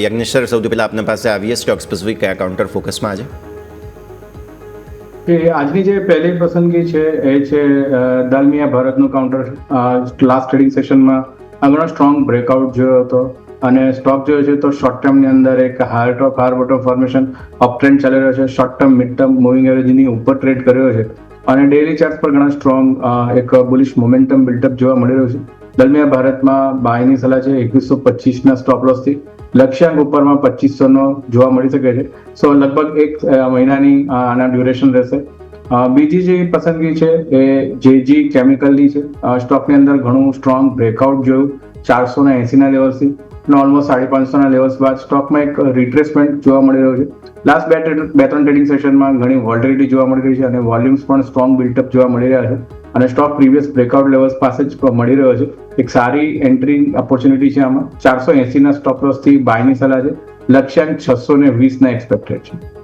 Yagnesh sir, સૌથી પહેલાં આપના પાસે આવીએ, સ્ટોક સ્પેસિફિક કયા કાઉન્ટર ફોકસમાં આજે? કે આજની જે પહેલી પસંદગી છે એ છે દાલમિયા ભારતનું કાઉન્ટર. લાસ્ટ ટ્રેડિંગ સેશનમાં ઘણો સ્ટ્રોંગ બ્રેકઆઉટ જોયો હતો અને સ્ટોક જોયો છે તો શોર્ટ ટર્મની અંદર એક higher top higher bottom formation up trend ચાલી રહ્યો છે. Short term mid term moving એવરેજની ઉપર ટ્રેડ કર્યો છે અને ડેઇલી ચાર્ટ પર ઘણા સ્ટ્રોંગ એક બુલિશ મોમેન્ટમ બિલ્ટઅપ જોવા મળી રહ્યું છે. દરમિયાન ભારતમાં બાયની સલાહ છે 2125ના સ્ટોપ લોસથી. લક્ષ્યાંક ઉપરમાં 2500નો જોવા મળી શકે છે. સો લગભગ એક મહિનાની આના ડ્યુરેશન રહેશે. બીજી જે પસંદગી છે એ જેજી કેમિકલની છે. સ્ટોકની અંદર ઘણું સ્ટ્રોંગ બ્રેકઆઉટ જોયું 480ના લેવલ્સથી અને ઓલમોસ્ટ 550ના લેવલ્સ બાદ સ્ટોકમાં એક રિટ્રેસમેન્ટ જોવા મળી રહ્યો છે. લાસ્ટ બે ત્રણ ટ્રેડિંગ સેશનમાં ઘણી વોલ્ટિલિટી જોવા મળી રહી છે અને વોલ્યુમ્સ પણ સ્ટ્રોંગ બિલ્ટઅપ જોવા મળી રહ્યા છે અને સ્ટોક પ્રીવિયસ બ્રેકઆઉટ લેવલ્સ પાસે જ મળી રહ્યો છે. એક સારી એન્ટ્રી ઓપોર્ચ્યુનિટી છે આમાં. 480ના સ્ટોપ લોસથી બાયની સલાહ છે. લક્ષ્યાંક 620ના એક્સપેક્ટેડ છે.